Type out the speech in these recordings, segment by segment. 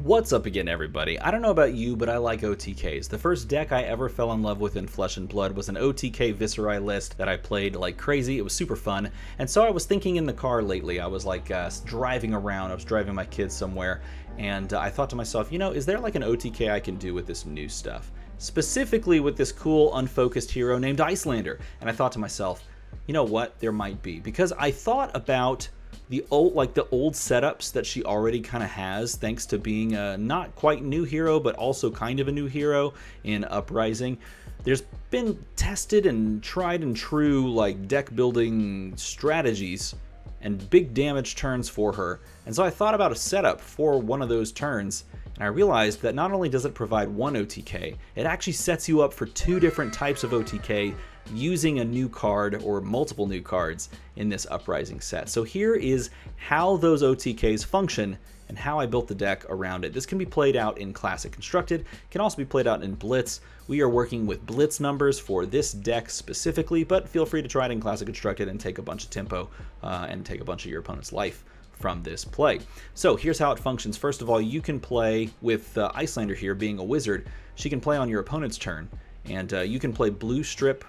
What's up again, everybody? I don't know about you, but I like OTKs. The first deck I ever fell in love with in Flesh and Blood was an OTK Viscerai list that I played like crazy. It was super fun. And so I was thinking in the car lately, I was like driving around, I was driving my kids somewhere, and I thought to myself, you know, is there like an OTK I can do with this new stuff? Specifically with this cool, unfocused hero named Iyslander. And I thought to myself, you know what, there might be. Because I thought about the old setups that she already kind of has, thanks to being a not quite new hero, but also kind of a new hero in Uprising. There's been tested and tried and true like deck building strategies and big damage turns for her. And so I thought about a setup for one of those turns, and I realized that not only does it provide one OTK, it actually sets you up for two different types of OTK using a new card or multiple new cards in this Uprising set. So here is how those OTKs function and how I built the deck around it. This can be played out in Classic Constructed, can also be played out in Blitz. We are working with Blitz numbers for this deck specifically, but feel free to try it in Classic Constructed and take a bunch of tempo and take a bunch of your opponent's life from this play. So here's how it functions. First of all, you can play with Iyslander here being a wizard. She can play on your opponent's turn, and you can play blue strip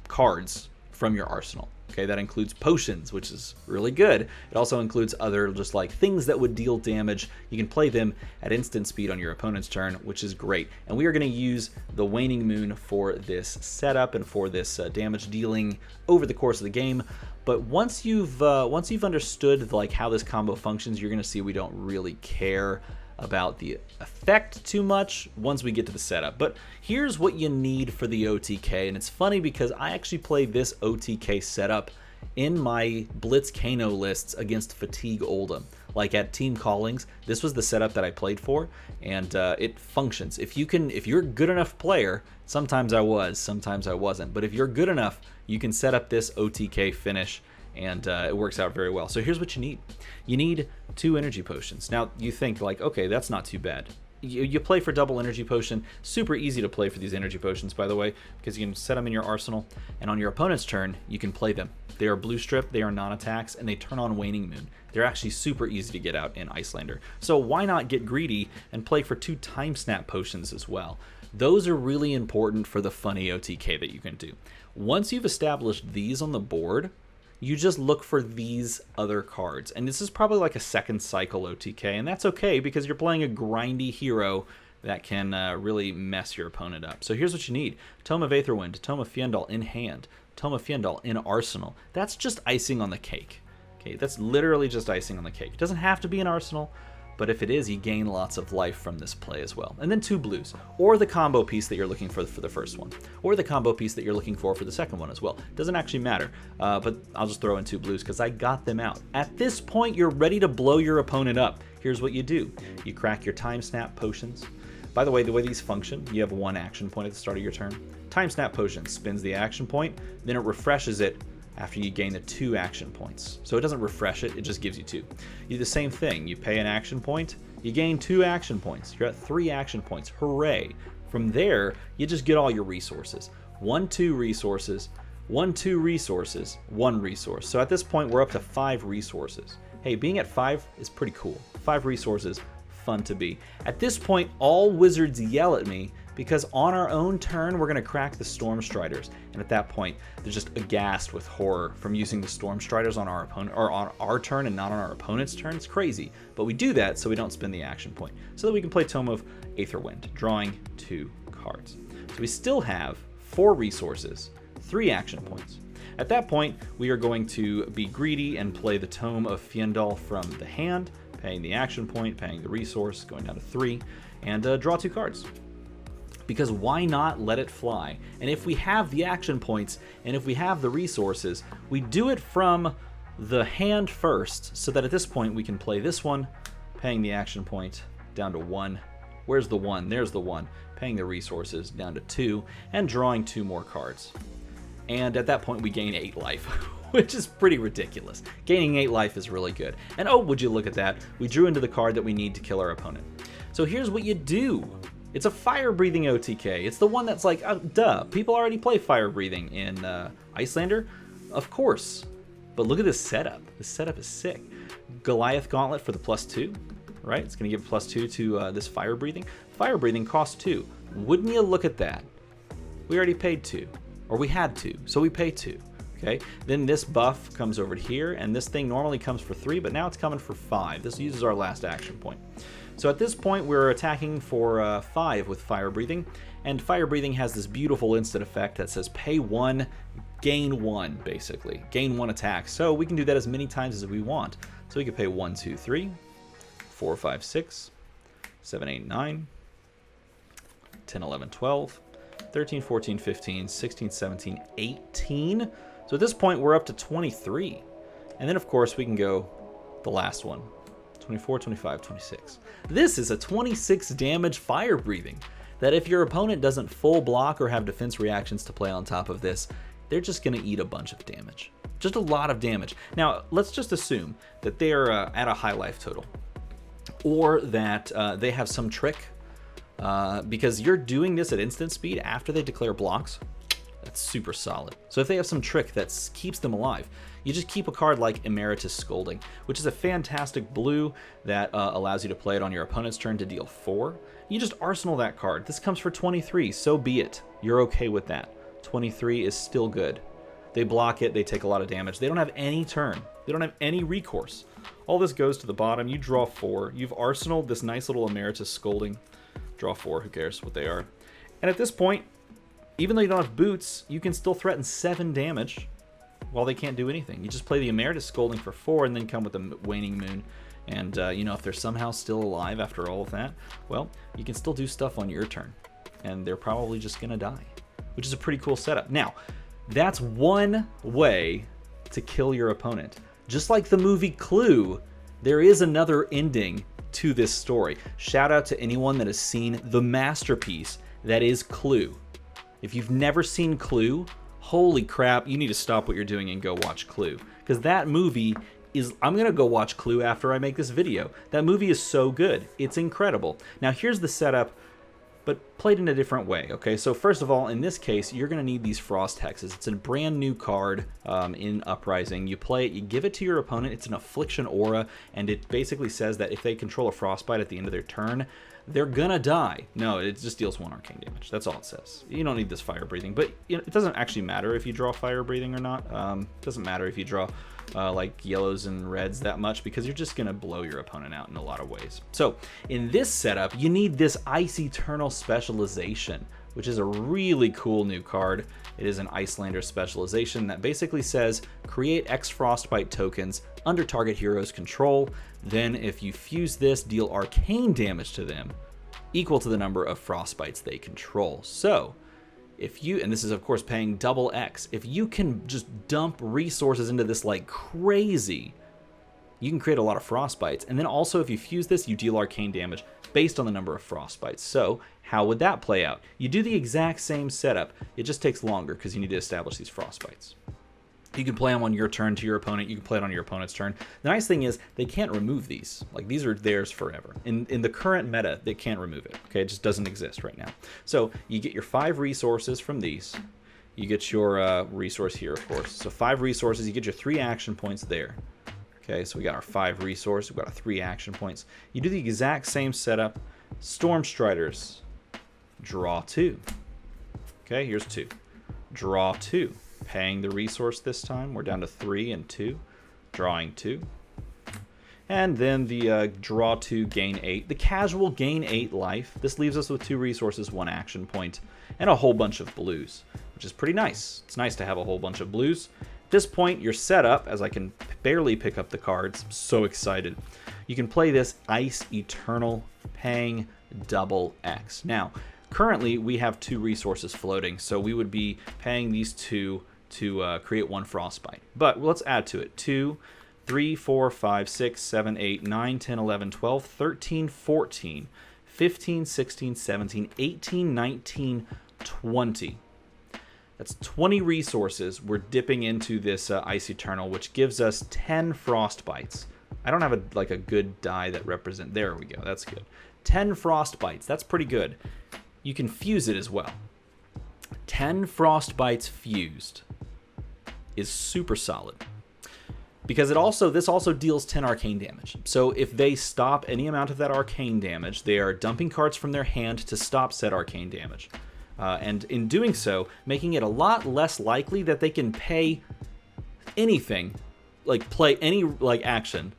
cards from your arsenal. Okay, that includes potions, which is really good. It also includes other just like things that would deal damage. You can play them at instant speed on your opponent's turn, which is great. And we are going to use the Waning Moon for this setup and for this damage dealing over the course of the game. But once you've understood like how this combo functions, you're going to see we don't really care about the effect too much once we get to the setup. But here's what you need for the OTK, and it's funny because I actually played this OTK setup in my Blitz Kano lists against Fatigue Oldhim. Like at Team Callings, this was the setup that I played for, and it functions. If you're a good enough player, sometimes I was, sometimes I wasn't, but if you're good enough, you can set up this OTK finish, and it works out very well. So here's what you need. You need 2 energy potions. Now you think like, okay, that's not too bad. You play for double energy potion. Super easy to play for these energy potions, by the way, because you can set them in your arsenal, and on your opponent's turn, you can play them. They are blue strip, they are non-attacks, and they turn on Waning Moon. They're actually super easy to get out in Iyslander. So why not get greedy and play for 2 Time Snap potions as well? Those are really important for the funny OTK that you can do. Once you've established these on the board, you just look for these other cards. And this is probably like a second cycle OTK, and that's okay because you're playing a grindy hero that can really mess your opponent up. So here's what you need. Tome of Aetherwind, Tome of Fjendahl in hand, Tome of Fjendahl in arsenal. That's just icing on the cake. Okay, that's literally just icing on the cake. It doesn't have to be an arsenal, but if it is, you gain lots of life from this play as well. And then 2 blues, or the combo piece that you're looking for the first one, or the combo piece that you're looking for the second one as well. Doesn't actually matter, but I'll just throw in 2 blues because I got them out. At this point, you're ready to blow your opponent up. Here's what you do. You crack your Time Snap potions. By the way these function, you have 1 action point at the start of your turn. Time Snap potion spins the action point, then it refreshes it after you gain the 2 action points. So it doesn't refresh it, it just gives you 2. You do the same thing, you pay an action point, you gain 2 action points. You're at 3 action points, hooray. From there, you just get all your resources. 1, 2 resources, 1, 2 resources, 1 resource. So at this point, we're up to 5 resources. Hey, being at 5 is pretty cool. 5 resources, fun to be. At this point, all wizards yell at me because on our own turn, we're going to crack the Storm Striders. And at that point, they're just aghast with horror from using the Storm Striders on our opponent or on our turn and not on our opponent's turn. It's crazy. But we do that so we don't spend the action point. So that we can play Tome of Aetherwind, drawing 2 cards. So we still have 4 resources, 3 action points. At that point, we are going to be greedy and play the Tome of Fjendahl from the hand, paying the action point, paying the resource, going down to 3, and draw 2 cards. Because why not let it fly? And if we have the action points and if we have the resources, we do it from the hand first so that at this point we can play this one, paying the action point down to 1. Where's the 1? There's the 1. Paying the resources down to 2 and drawing 2 more cards. And at that point we gain 8 life, which is pretty ridiculous. Gaining 8 life is really good. And oh, would you look at that? We drew into the card that we need to kill our opponent. So here's what you do. It's a fire-breathing OTK. It's the one that's like, duh, people already play fire-breathing in Iyslander. Of course. But look at this setup. This setup is sick. Goliath Gauntlet for the +2. right? It's going to give +2 to this fire breathing. Fire breathing costs 2. Wouldn't you look at that? We already paid 2, or we had 2, so we pay 2. Okay, then this buff comes over here, and this thing normally comes for 3, but now it's coming for 5. This uses our last action point. So at this point, we're attacking for 5 with fire breathing, and fire breathing has this beautiful instant effect that says pay 1, gain 1, basically. Gain 1 attack. So we can do that as many times as we want. So we can pay 1, 2, 3, 4, 5, 6, 7, 8, 9, 10, 11, 12, 13, 14, 15, 16, 17, 18. So at this point, we're up to 23. And then, of course, we can go the last one. 24, 25, 26. This is a 26 damage fire breathing that if your opponent doesn't full block or have defense reactions to play on top of this, they're just going to eat a bunch of damage. Just a lot of damage. Now, let's just assume that they're at a high life total, or that they have some trick, because you're doing this at instant speed after they declare blocks. That's super solid. So if they have some trick that keeps them alive, you just keep a card like Emeritus Scolding, which is a fantastic blue that allows you to play it on your opponent's turn to deal 4. You just arsenal that card. This comes for 23, so be it. You're okay with that. 23 is still good. They block it, they take a lot of damage. They don't have any turn. They don't have any recourse. All this goes to the bottom. You draw 4. You've arsenaled this nice little Emeritus Scolding. Draw 4, who cares what they are. And at this point, even though you don't have boots, you can still threaten 7 damage while they can't do anything. You just play the Emeritus Scolding for 4 and then come with the Waning Moon. And, you know, if they're somehow still alive after all of that, well, you can still do stuff on your turn. And they're probably just going to die, which is a pretty cool setup. Now, that's one way to kill your opponent. Just like the movie Clue, there is another ending to this story. Shout out to anyone that has seen the masterpiece that is Clue. If you've never seen Clue, holy crap, you need to stop what you're doing and go watch Clue. Because that movie is... I'm going to go watch Clue after I make this video. That movie is so good. It's incredible. Now, here's the setup, but played in a different way, okay? So first of all, in this case, you're going to need these Frost Hexes. It's a brand new card in Uprising. You play it, you give it to your opponent. It's an Affliction Aura, and it basically says that if they control a Frostbite at the end of their turn, they're gonna die. No, it just deals 1 arcane damage. That's all it says. You don't need this fire breathing, but it doesn't actually matter if you draw fire breathing or not. It doesn't matter if you draw like yellows and reds that much, because you're just gonna blow your opponent out in a lot of ways. So in this setup, you need this Ice Eternal Specialization, which is a really cool new card. It is an Iyslander specialization that basically says create X Frostbite tokens under target hero's control. Then if you fuse this, deal arcane damage to them equal to the number of Frostbites they control. So if you, and this is of course paying double X, if you can just dump resources into this like crazy, you can create a lot of Frostbites. And then also if you fuse this, you deal arcane damage based on the number of Frostbites. So how would that play out? You do the exact same setup. It just takes longer because you need to establish these Frostbites. You can play them on your turn to your opponent. You can play it on your opponent's turn. The nice thing is they can't remove these. Like, these are theirs forever. In the current meta, they can't remove it. Okay, it just doesn't exist right now. So you get your 5 resources from these. You get your resource here, of course. So 5 resources. You get your 3 action points there. Okay, so we got our 5 resource. We've got our 3 action points. You do the exact same setup. Storm Striders. Draw 2. Okay, here's 2. Draw 2. Paying the resource this time. We're down to 3 and 2. Drawing 2. And then the draw 2, gain 8. The casual gain 8 life. This leaves us with 2 resources, 1 action point, and a whole bunch of blues, which is pretty nice. It's nice to have a whole bunch of blues. At this point, you're set up, as I can barely pick up the cards. I'm so excited. You can play this Ice Eternal, paying double X. Now, currently, we have 2 resources floating, so we would be paying these 2 to create 1 Frostbite. But let's add to it. 2, 3, 4, 5, 6, 7, 8, 9, 10, 11, 12, 13, 14, 15, 16, 17, 18, 19, 20. That's 20 resources we're dipping into this Ice Eternal, which gives us 10 Frostbites. I don't have a good die that represent... There we go. That's good. 10 Frostbites. That's pretty good. You can fuse it as well. 10 Frostbites fused is super solid. because this also deals 10 arcane damage. So if they stop any amount of that arcane damage, they are dumping cards from their hand to stop said arcane damage. And in doing so, making it a lot less likely that they can pay anything, like play any like action,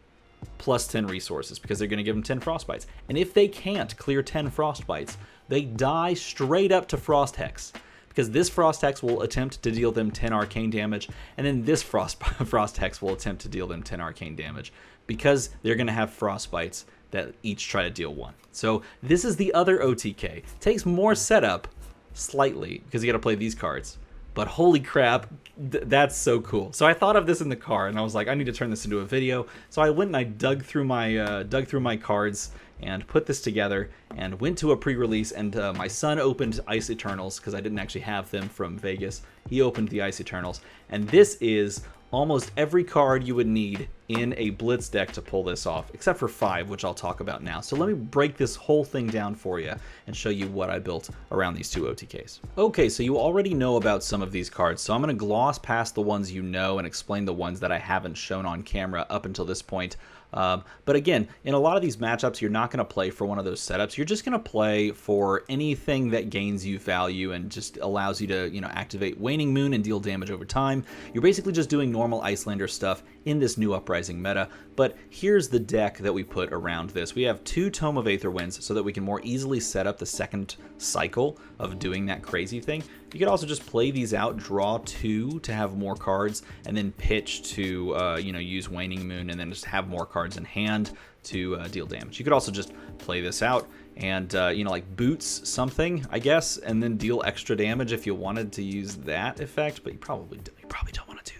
plus 10 resources, because they're going to give them 10 frostbites. And if they can't clear 10 frostbites, they die straight up to Frost Hex, because this Frost Hex will attempt to deal them 10 arcane damage, and then this Frost Hex will attempt to deal them 10 arcane damage, because they're going to have frostbites that each try to deal 1. So this is the other OTK. Takes more setup, slightly, because you got to play these cards. But holy crap, that's so cool. So I thought of this in the car, and I was like, I need to turn this into a video. So I went and I dug through my cards and put this together, and went to a pre-release, and my son opened Ice Eternals, because I didn't actually have them from Vegas. He opened the Ice Eternals, and this is almost every card you would need in a Blitz deck to pull this off, except for 5, which I'll talk about now. So let me break this whole thing down for you and show you what I built around these 2 OTKs. Okay, so you already know about some of these cards, so I'm going to gloss past the ones you know and explain the ones that I haven't shown on camera up until this point. But again, in a lot of these matchups, you're not going to play for one of those setups. You're just going to play for anything that gains you value and just allows you to, activate Waning Moon and deal damage over time. You're basically just doing normal Iyslander stuff in this new Uprising meta. But here's the deck that we put around this. We have 2 Tome of Aether Winds so that we can more easily set up the second cycle of doing that crazy thing. You could also just play these out, draw 2 to have more cards, and then pitch to, use Waning Moon, and then just have more cards in hand to deal damage. You could also just play this out and, like boots something, I guess, and then deal extra damage if you wanted to use that effect, but you probably don't want to do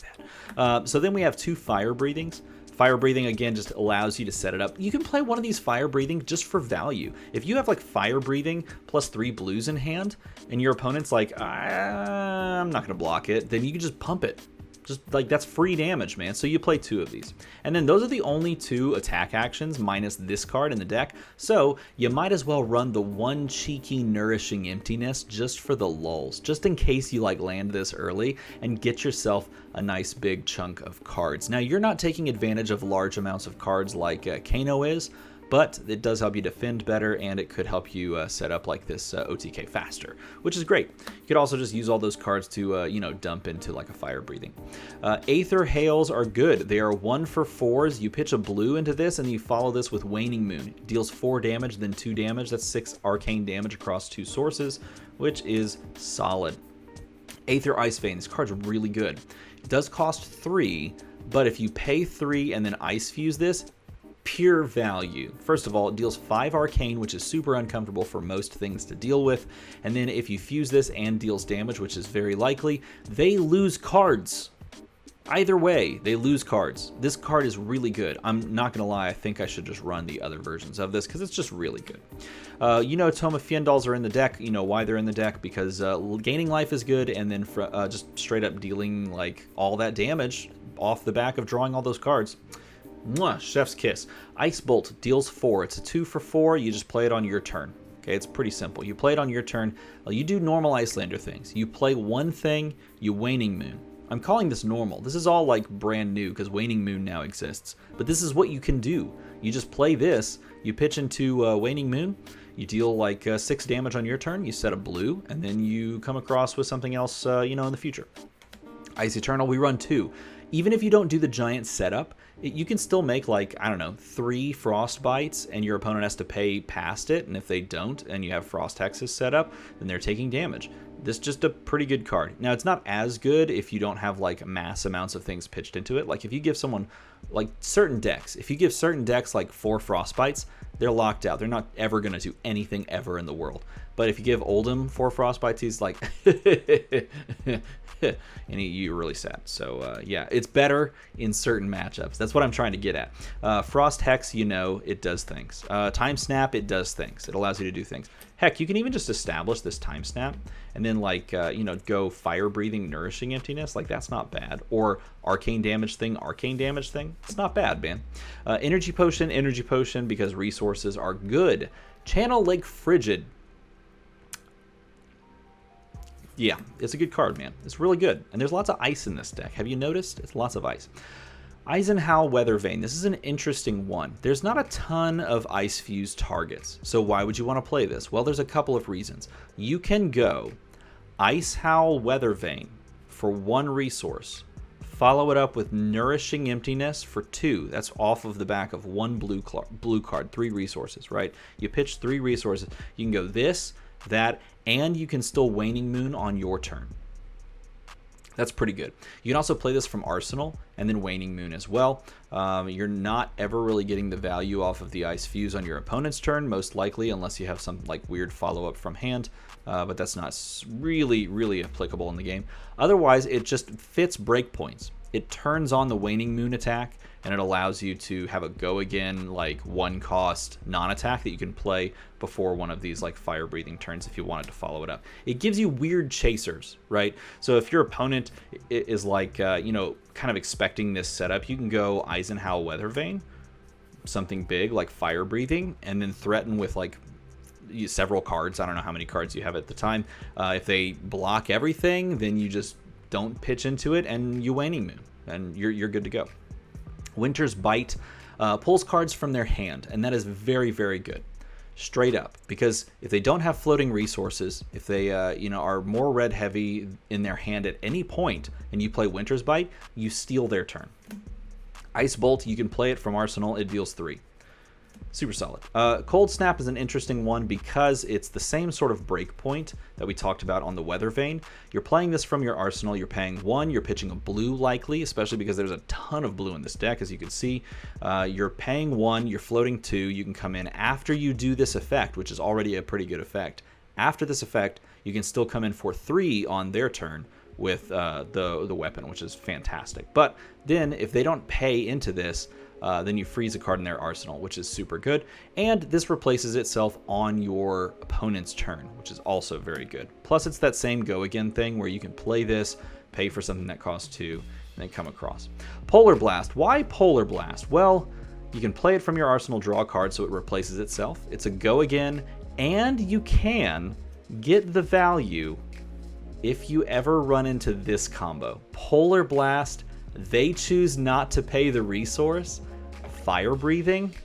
that. So then we have 2 Fire Breathings. Fire Breathing, again, just allows you to set it up. You can play one of these Fire Breathing just for value. If you have, like, Fire Breathing plus 3 blues in hand, and your opponent's like, I'm not going to block it, then you can just pump it. Just, like, that's free damage, man. So you play 2 of these. And then those are the only 2 attack actions, minus this card in the deck. So you might as well run the 1 cheeky Nourishing Emptiness just for the lulz, just in case you, like, land this early and get yourself a nice big chunk of cards. Now, you're not taking advantage of large amounts of cards like Kano is, but it does help you defend better, and it could help you set up like this OTK faster, which is great. You could also just use all those cards to, dump into like a Fire Breathing. Aether Hails are good. They are 1 for 4s. You pitch a blue into this, and you follow this with Waning Moon. It deals 4 damage, then 2 damage. That's 6 arcane damage across 2 sources, which is solid. Aether Ice Vein. This card's really good. It does cost 3, but if you pay 3 and then Ice Fuse this, pure value. First of all, it deals 5 arcane, which is super uncomfortable for most things to deal with. And then if you fuse this and deals damage, which is very likely, they lose cards. Either way, they lose cards. This card is really good. I'm not going to lie, I think I should just run the other versions of this because it's just really good. Tome of Fiendals are in the deck. You know why they're in the deck, because gaining life is good, and then just straight up dealing like all that damage off the back of drawing all those cards. Mwah, chef's kiss. Ice Bolt deals 4. It's a 2 for 4. You just play it on your turn. Okay, it's pretty simple. You play it on your turn. You do normal Iyslander things. You play 1 thing, you Waning Moon. I'm calling this normal. This is all like brand new because Waning Moon now exists. But this is what you can do. You just play this, you pitch into Waning Moon, you deal like 6 damage on your turn, you set a blue, and then you come across with something else, in the future. Ice Eternal, we run 2. Even if you don't do the giant setup, you can still make like, 3 frost bites, and your opponent has to pay past it, and if they don't, and you have frost hexes set up, then they're taking damage. This is just a pretty good card. Now, it's not as good if you don't have like mass amounts of things pitched into it. Like if you give someone like certain decks, if you give certain decks like 4 frost bites, they're locked out. They're not ever going to do anything ever in the world. But if you give Oldhim 4 frost bites, he's like, and you're really sad. So yeah, it's better in certain matchups. That's what I'm trying to get at. Frost Hex, it does things. Time Snap, it does things. It allows you to do things. Heck, you can even just establish this Time Snap and then go Fire Breathing, Nourishing Emptiness. Like, that's not bad. Or Arcane Damage thing. It's not bad, man. Energy Potion, because resources are good. Channel Lake Frigid. Yeah, it's a good card, man. It's really good. And there's lots of ice in this deck. Have you noticed? It's lots of ice. Eisenhower Weathervane. This is an interesting one. There's not a ton of Ice Fuse targets, so why would you want to play this? Well, there's a couple of reasons. You can go Icehowl Weathervane for 1 resource, follow it up with Nourishing Emptiness for 2. That's off of the back of 1 blue card, 3 resources, right? You pitch 3 resources. You can go this, that, and you can still Waning Moon on your turn. That's pretty good. You can also play this from Arsenal and then Waning Moon as well. You're not ever really getting the value off of the Ice Fuse on your opponent's turn, most likely, unless you have some like weird follow-up from hand, but that's not really applicable in the game. Otherwise, it just fits breakpoints. It turns on the Waning Moon attack, and it allows you to have a go again, like 1-cost non-attack that you can play before one of these like fire breathing turns if you wanted to follow it up. It gives you weird chasers, right? So if your opponent is like, you know, kind of expecting this setup, you can go Eisenhower Weathervane, something big like fire breathing, and then threaten with like several cards. I don't know how many cards you have at the time. If they block everything, then you just don't pitch into it and you Waning Moon, and you're good to go. Winter's Bite pulls cards from their hand, and that is very good, straight up, because if they don't have floating resources, if they you know, are more red heavy in their hand at any point and you play Winter's Bite, you steal their turn. Ice Bolt, you can play it from Arsenal, it deals 3. Super solid. Cold Snap is an interesting one because it's the same sort of break point that we talked about on the Weathervane. You're playing this from your arsenal. You're paying 1. You're pitching a blue likely, especially because there's a ton of blue in this deck, as you can see. You're paying 1. You're floating 2. You can come in after you do this effect, which is already a pretty good effect. After this effect, you can still come in for 3 on their turn with the weapon, which is fantastic. But then if they don't pay into this, then you freeze a card in their arsenal, which is super good. And this replaces itself on your opponent's turn, which is also very good. Plus, it's that same go again thing where you can play this, pay for something that costs 2, and then come across. Polar Blast. Why Polar Blast? Well, you can play it from your arsenal, draw a card, so it replaces itself. It's a go again, and you can get the value if you ever run into this combo. Polar Blast, they choose not to pay the resource. Fire breathing,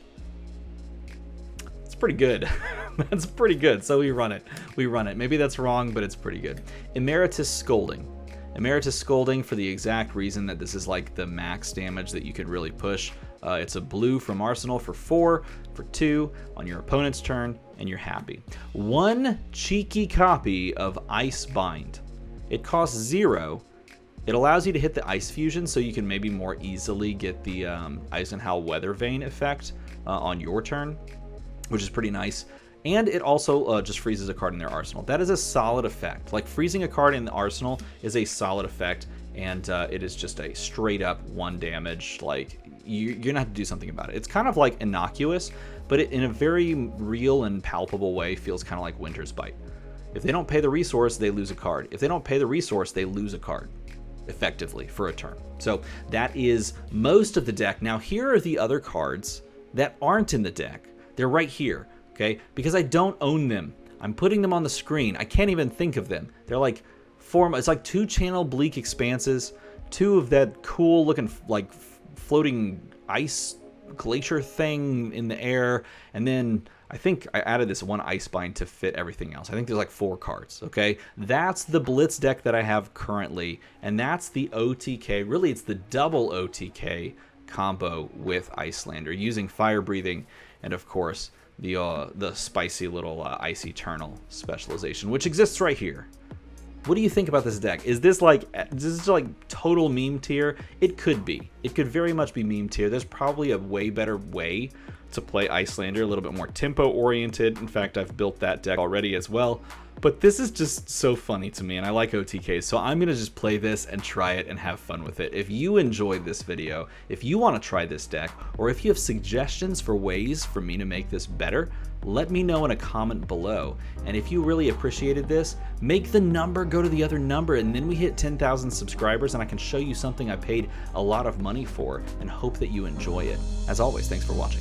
it's pretty good. That's pretty good, so we run it. Maybe that's wrong, but it's pretty good. Emeritus Scolding. Emeritus Scolding for the exact reason that this is like the max damage that you could really push. It's a blue from Arsenal for 4, for 2 on your opponent's turn, and you're happy. 1 cheeky copy of Ice Bind. It costs 0. It allows you to hit the Ice Fusion, so you can maybe more easily get the Eisenhower Weathervane effect on your turn, which is pretty nice. And it also just freezes a card in their arsenal. That is a solid effect. Like, freezing a card in the arsenal is a solid effect, and it is just a straight up 1 damage. Like, you're gonna have to do something about it. It's kind of like innocuous, but it, in a very real and palpable way, feels kind of like Winter's Bite. If they don't pay the resource, they lose a card. If they don't pay the resource, they lose a card, effectively, for a turn. So that is most of the deck. Now, here are the other cards that aren't in the deck. They're right here, okay? Because I don't own them. I'm putting them on the screen. I can't even think of them. They're like it's like 2 channel Bleak Expanses, 2 of that cool looking like floating ice glacier thing in the air, and then I think I added this 1 Ice Bind to fit everything else. I think there's like 4 cards, okay? That's the Blitz deck that I have currently, and that's the OTK. Really, it's the double OTK combo with Iyslander, using Fire Breathing and, of course, the spicy little Ice Eternal specialization, which exists right here. What do you think about this deck? Is this like total meme tier? It could be. It could very much be meme tier. There's probably a way better way to play Iyslander, a little bit more tempo oriented. In fact, I've built that deck already as well. But this is just so funny to me, and I like OTKs, so I'm going to just play this and try it and have fun with it. If you enjoyed this video, if you want to try this deck, or if you have suggestions for ways for me to make this better, let me know in a comment below. And if you really appreciated this, make the number go to the other number, and then we hit 10,000 subscribers, and I can show you something I paid a lot of money for and hope that you enjoy it. As always, thanks for watching.